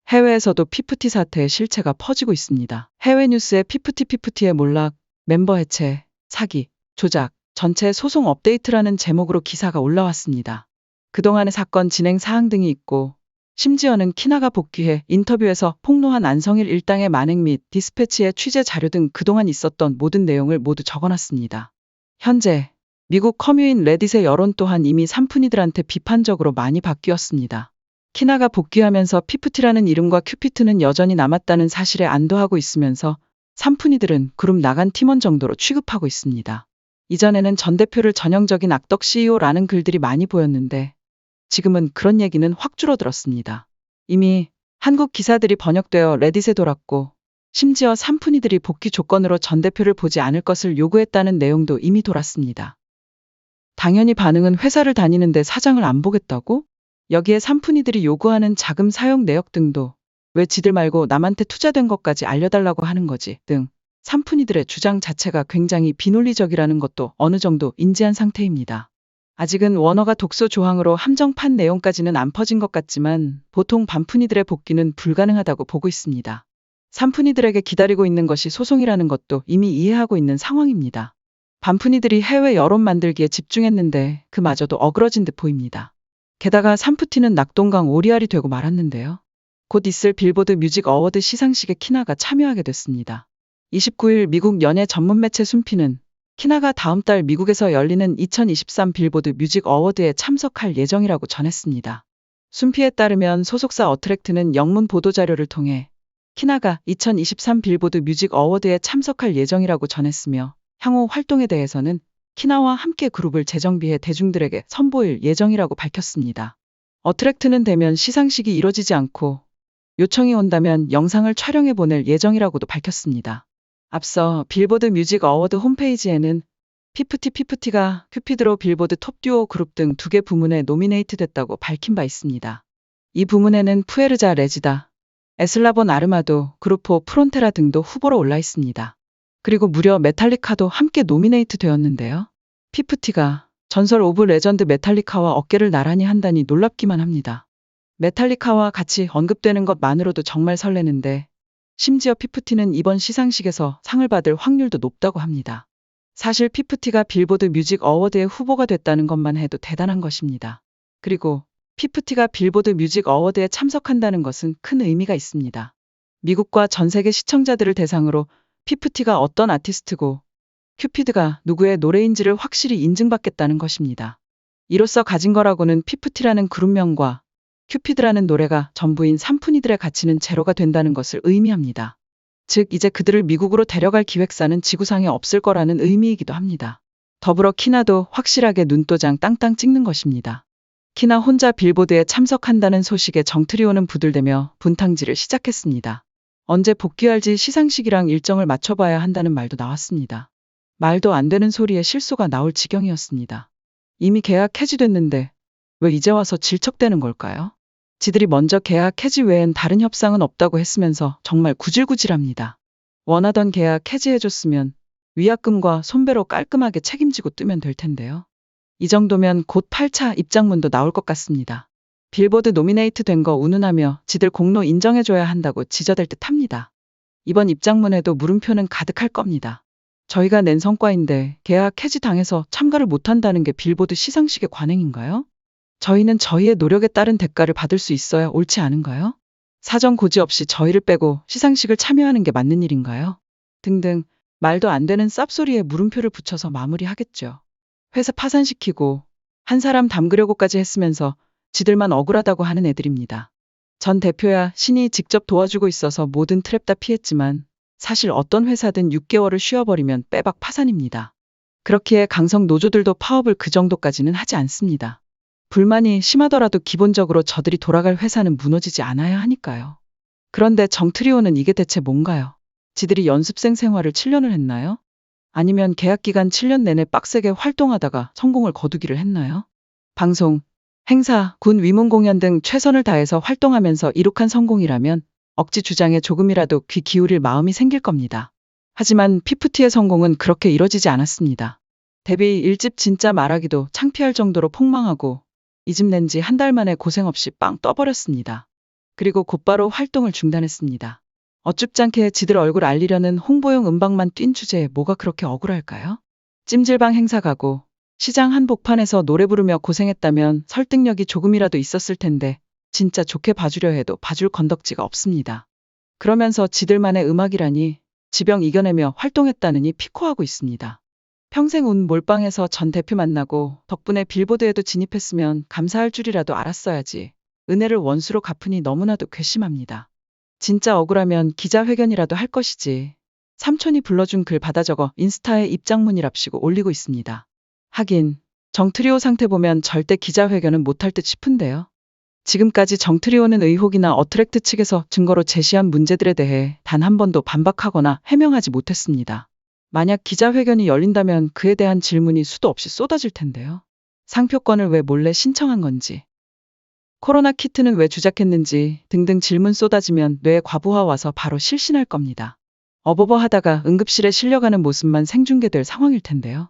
해외에서도 피프티 사태의 실체가 퍼지고 있습니다. 해외 뉴스에 피프티의 몰락, 멤버 해체, 사기, 조작, 전체 소송 업데이트라는 제목으로 기사가 올라왔습니다. 그동안의 사건 진행 사항 등이 있고, 심지어는 키나가 복귀해 인터뷰에서 폭로한 안성일 일당의 만행 및 디스패치의 취재 자료 등 그동안 있었던 모든 내용을 모두 적어놨습니다. 현재 미국 커뮤인 레딧의 여론 또한 이미 산푼이들한테 비판적으로 많이 바뀌었습니다. 키나가 복귀하면서 피프티라는 이름과 큐피트는 여전히 남았다는 사실에 안도하고 있으면서 산푼이들은 그룹 나간 팀원 정도로 취급하고 있습니다. 이전에는 전 대표를 전형적인 악덕 CEO라는 글들이 많이 보였는데 지금은 그런 얘기는 확 줄어들었습니다. 이미 한국 기사들이 번역되어 레딧에 돌았고 심지어 산푼이들이 복귀 조건으로 전 대표를 보지 않을 것을 요구했다는 내용도 이미 돌았습니다. 당연히 반응은 회사를 다니는데 사장을 안 보겠다고? 여기에 산푼이들이 요구하는 자금 사용 내역 등도 왜 지들 말고 남한테 투자된 것까지 알려달라고 하는 거지 등 산푼이들의 주장 자체가 굉장히 비논리적이라는 것도 어느 정도 인지한 상태입니다. 아직은 워너가 독소 조항으로 함정판 내용까지는 안 퍼진 것 같지만 보통 반푼이들의 복귀는 불가능하다고 보고 있습니다. 산푼이들에게 기다리고 있는 것이 소송이라는 것도 이미 이해하고 있는 상황입니다. 반푼이들이 해외 여론 만들기에 집중했는데 그마저도 어그러진 듯 보입니다. 게다가 산푸티는 낙동강 오리알이 되고 말았는데요. 곧 있을 빌보드 뮤직 어워드 시상식에 키나가 참여하게 됐습니다. 29일 미국 연예 전문 매체 순피는 키나가 다음 달 미국에서 열리는 2023 빌보드 뮤직 어워드에 참석할 예정이라고 전했습니다. 순피에 따르면 소속사 어트랙트는 영문 보도자료를 통해 키나가 2023 빌보드 뮤직 어워드에 참석할 예정이라고 전했으며 향후 활동에 대해서는 키나와 함께 그룹을 재정비해 대중들에게 선보일 예정이라고 밝혔습니다. 어트랙트는 대면 시상식이 이뤄지지 않고 요청이 온다면 영상을 촬영해 보낼 예정이라고도 밝혔습니다. 앞서 빌보드 뮤직 어워드 홈페이지에는 피프티가 큐피드로 빌보드 톱 듀오 그룹 등 2개 부문에 노미네이트 됐다고 밝힌 바 있습니다. 이 부문에는 푸에르자 레지다, 에슬라본 아르마도, 그루포 프론테라 등도 후보로 올라 있습니다. 그리고 무려 메탈리카도 함께 노미네이트 되었는데요. 피프티가 전설 오브 레전드 메탈리카와 어깨를 나란히 한다니 놀랍기만 합니다. 메탈리카와 같이 언급되는 것만으로도 정말 설레는데 심지어 피프티는 이번 시상식에서 상을 받을 확률도 높다고 합니다. 사실 피프티가 빌보드 뮤직 어워드에 후보가 됐다는 것만 해도 대단한 것입니다. 그리고 피프티가 빌보드 뮤직 어워드에 참석한다는 것은 큰 의미가 있습니다. 미국과 전 세계 시청자들을 대상으로 피프티가 어떤 아티스트고 큐피드가 누구의 노래인지를 확실히 인증받겠다는 것입니다. 이로써 가진 거라고는 피프티라는 그룹명과 큐피드라는 노래가 전부인 산푼이들의 가치는 제로가 된다는 것을 의미합니다. 즉 이제 그들을 미국으로 데려갈 기획사는 지구상에 없을 거라는 의미이기도 합니다. 더불어 키나도 확실하게 눈도장 땅땅 찍는 것입니다. 키나 혼자 빌보드에 참석한다는 소식에 정트리오는 부들대며 분탕질을 시작했습니다. 언제 복귀할지 시상식이랑 일정을 맞춰봐야 한다는 말도 나왔습니다. 말도 안 되는 소리에 실소가 나올 지경이었습니다. 이미 계약 해지됐는데 왜 이제 와서 질척대는 걸까요? 지들이 먼저 계약 해지 외엔 다른 협상은 없다고 했으면서 정말 구질구질합니다. 원하던 계약 해지해줬으면 위약금과 손배로 깔끔하게 책임지고 뜨면 될 텐데요. 이 정도면 곧 8차 입장문도 나올 것 같습니다. 빌보드 노미네이트 된 거 운운하며 지들 공로 인정해줘야 한다고 지저댈 듯 합니다. 이번 입장문에도 물음표는 가득할 겁니다. 저희가 낸 성과인데 계약 해지 당해서 참가를 못한다는 게 빌보드 시상식의 관행인가요? 저희는 저희의 노력에 따른 대가를 받을 수 있어야 옳지 않은가요? 사정 고지 없이 저희를 빼고 시상식을 참여하는 게 맞는 일인가요? 등등 말도 안 되는 쌉소리에 물음표를 붙여서 마무리하겠죠. 회사 파산시키고 한 사람 담그려고까지 했으면서 지들만 억울하다고 하는 애들입니다. 전 대표야 신이 직접 도와주고 있어서 모든 트랩 다 피했지만 사실 어떤 회사든 6개월을 쉬어버리면 빼박 파산입니다. 그렇기에 강성 노조들도 파업을 그 정도까지는 하지 않습니다. 불만이 심하더라도 기본적으로 저들이 돌아갈 회사는 무너지지 않아야 하니까요. 그런데 정트리오는 이게 대체 뭔가요? 지들이 연습생 생활을 7년을 했나요? 아니면 계약기간 7년 내내 빡세게 활동하다가 성공을 거두기를 했나요? 방송, 행사, 군 위문 공연 등 최선을 다해서 활동하면서 이룩한 성공이라면 억지 주장에 조금이라도 귀 기울일 마음이 생길 겁니다. 하지만 피프티의 성공은 그렇게 이뤄지지 않았습니다. 데뷔 1집 진짜 말하기도 창피할 정도로 폭망하고 2집 낸 지 한 달 만에 고생 없이 빵 떠버렸습니다. 그리고 곧바로 활동을 중단했습니다. 어줍잖게 지들 얼굴 알리려는 홍보용 음방만 뛴 주제에 뭐가 그렇게 억울할까요? 찜질방 행사 가고 시장 한복판에서 노래 부르며 고생했다면 설득력이 조금이라도 있었을 텐데 진짜 좋게 봐주려 해도 봐줄 건덕지가 없습니다. 그러면서 지들만의 음악이라니 지병 이겨내며 활동했다느니 피코하고 있습니다. 평생 운 몰빵해서 전 대표 만나고 덕분에 빌보드에도 진입했으면 감사할 줄이라도 알았어야지. 은혜를 원수로 갚으니 너무나도 괘씸합니다. 진짜 억울하면 기자회견이라도 할 것이지. 삼촌이 불러준 글 받아 적어 인스타에 입장문이랍시고 올리고 있습니다. 하긴 정트리오 상태 보면 절대 기자회견은 못할 듯 싶은데요. 지금까지 정트리오는 의혹이나 어트랙트 측에서 증거로 제시한 문제들에 대해 단 한 번도 반박하거나 해명하지 못했습니다. 만약 기자회견이 열린다면 그에 대한 질문이 수도 없이 쏟아질 텐데요. 상표권을 왜 몰래 신청한 건지, 코로나 키트는 왜 주작했는지 등등 질문 쏟아지면 뇌에 과부하 와서 바로 실신할 겁니다. 어버버 하다가 응급실에 실려가는 모습만 생중계될 상황일 텐데요.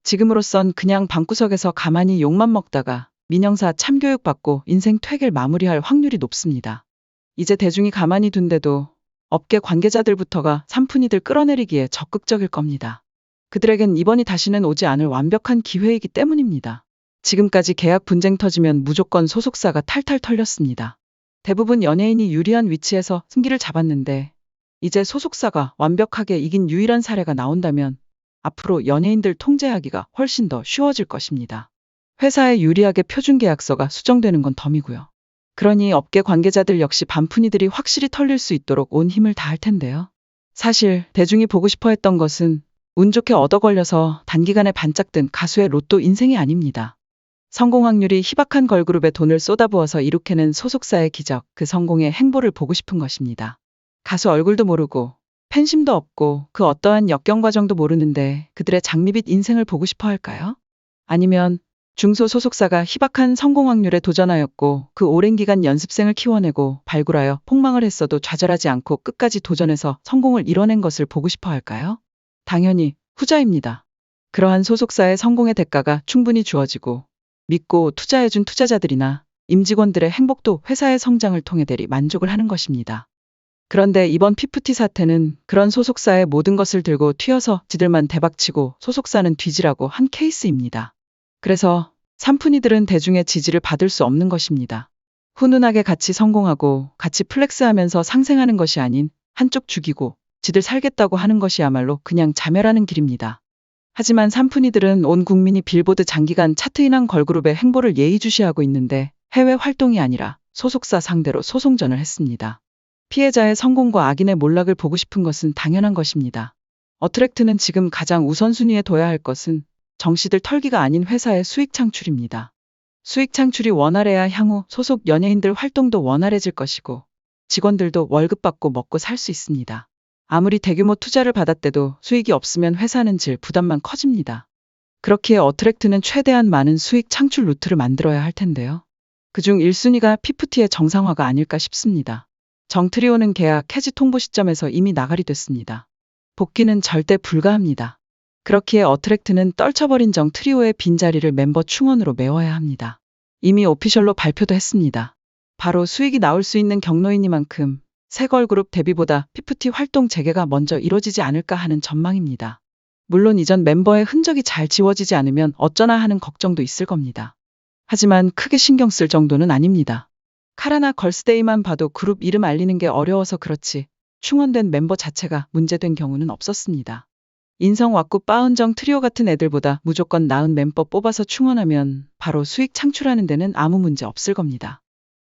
지금으로선 그냥 방구석에서 가만히 욕만 먹다가 민영사 참교육 받고 인생 퇴계를 마무리할 확률이 높습니다. 이제 대중이 가만히 둔데도 업계 관계자들부터가 산푼이들 끌어내리기에 적극적일 겁니다. 그들에겐 이번이 다시는 오지 않을 완벽한 기회이기 때문입니다. 지금까지 계약 분쟁 터지면 무조건 소속사가 탈탈 털렸습니다. 대부분 연예인이 유리한 위치에서 승기를 잡았는데 이제 소속사가 완벽하게 이긴 유일한 사례가 나온다면 앞으로 연예인들 통제하기가 훨씬 더 쉬워질 것입니다. 회사에 유리하게 표준계약서가 수정되는 건 덤이고요. 그러니 업계 관계자들 역시 반푼이들이 확실히 털릴 수 있도록 온 힘을 다할 텐데요. 사실 대중이 보고 싶어 했던 것은 운 좋게 얻어 걸려서 단기간에 반짝 든 가수의 로또 인생이 아닙니다. 성공 확률이 희박한 걸그룹에 돈을 쏟아부어서 이룩해낸 소속사의 기적, 그 성공의 행보를 보고 싶은 것입니다. 가수 얼굴도 모르고 팬심도 없고 그 어떠한 역경 과정도 모르는데 그들의 장밋빛 인생을 보고 싶어 할까요? 아니면 중소 소속사가 희박한 성공 확률에 도전하였고 그 오랜 기간 연습생을 키워내고 발굴하여 폭망을 했어도 좌절하지 않고 끝까지 도전해서 성공을 이뤄낸 것을 보고 싶어 할까요? 당연히 후자입니다. 그러한 소속사의 성공의 대가가 충분히 주어지고 믿고 투자해준 투자자들이나 임직원들의 행복도 회사의 성장을 통해 대리 만족을 하는 것입니다. 그런데 이번 피프티 사태는 그런 소속사의 모든 것을 들고 튀어서 지들만 대박치고 소속사는 뒤지라고 한 케이스입니다. 그래서 산푼이들은 대중의 지지를 받을 수 없는 것입니다. 훈훈하게 같이 성공하고 같이 플렉스하면서 상생하는 것이 아닌 한쪽 죽이고 지들 살겠다고 하는 것이야말로 그냥 자멸하는 길입니다. 하지만 산푼이들은 온 국민이 빌보드 장기간 차트인한 걸그룹의 행보를 예의주시하고 있는데 해외 활동이 아니라 소속사 상대로 소송전을 했습니다. 피해자의 성공과 악인의 몰락을 보고 싶은 것은 당연한 것입니다. 어트랙트는 지금 가장 우선순위에 둬야 할 것은 정씨들 털기가 아닌 회사의 수익 창출입니다. 수익 창출이 원활해야 향후 소속 연예인들 활동도 원활해질 것이고 직원들도 월급 받고 먹고 살 수 있습니다. 아무리 대규모 투자를 받았대도 수익이 없으면 회사는 질 부담만 커집니다. 그렇기에 어트랙트는 최대한 많은 수익 창출 루트를 만들어야 할 텐데요. 그중 1순위가 피프티의 정상화가 아닐까 싶습니다. 정트리오는 계약 해지 통보 시점에서 이미 나가리 됐습니다. 복귀는 절대 불가합니다. 그렇기에 어트랙트는 떨쳐버린 정트리오의 빈자리를 멤버 충원으로 메워야 합니다. 이미 오피셜로 발표도 했습니다. 바로 수익이 나올 수 있는 경로이니만큼 새 걸그룹 데뷔보다 피프티 활동 재개가 먼저 이뤄지지 않을까 하는 전망입니다. 물론 이전 멤버의 흔적이 잘 지워지지 않으면 어쩌나 하는 걱정도 있을 겁니다. 하지만 크게 신경 쓸 정도는 아닙니다. 카라나 걸스데이만 봐도 그룹 이름 알리는 게 어려워서 그렇지 충원된 멤버 자체가 문제된 경우는 없었습니다. 인성 왁구 빠은정 트리오 같은 애들보다 무조건 나은 멤버 뽑아서 충원하면 바로 수익 창출하는 데는 아무 문제 없을 겁니다.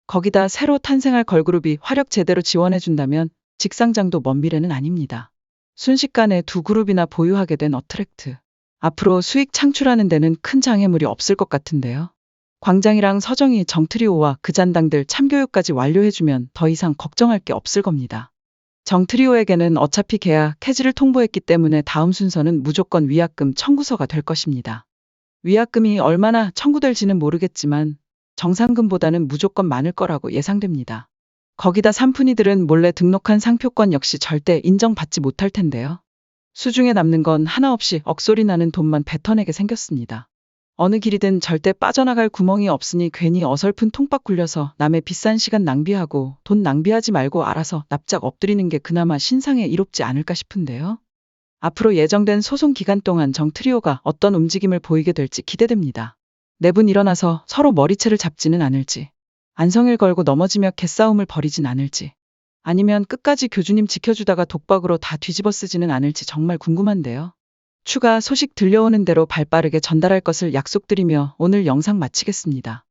거기다 새로 탄생할 걸그룹이 화력 제대로 지원해준다면 직상장도 먼 미래는 아닙니다. 순식간에 두 그룹이나 보유하게 된 어트랙트. 앞으로 수익 창출하는 데는 큰 장애물이 없을 것 같은데요. 광장이랑 서정이 정트리오와 그 잔당들 참교육까지 완료해주면 더 이상 걱정할 게 없을 겁니다. 정트리오에게는 어차피 계약 해지를 통보했기 때문에 다음 순서는 무조건 위약금 청구서가 될 것입니다. 위약금이 얼마나 청구될지는 모르겠지만 정상금보다는 무조건 많을 거라고 예상됩니다. 거기다 산푼이들은 몰래 등록한 상표권 역시 절대 인정받지 못할 텐데요. 수중에 남는 건 하나 없이 억소리 나는 돈만 뱉어내게 생겼습니다. 어느 길이든 절대 빠져나갈 구멍이 없으니 괜히 어설픈 통박 굴려서 남의 비싼 시간 낭비하고 돈 낭비하지 말고 알아서 납작 엎드리는 게 그나마 신상에 이롭지 않을까 싶은데요. 앞으로 예정된 소송 기간 동안 정 트리오가 어떤 움직임을 보이게 될지 기대됩니다. 네 분 일어나서 서로 머리채를 잡지는 않을지, 안성일 걸고 넘어지며 개싸움을 벌이진 않을지, 아니면 끝까지 교주님 지켜주다가 독박으로 다 뒤집어 쓰지는 않을지 정말 궁금한데요. 추가 소식 들려오는 대로 발빠르게 전달할 것을 약속드리며 오늘 영상 마치겠습니다.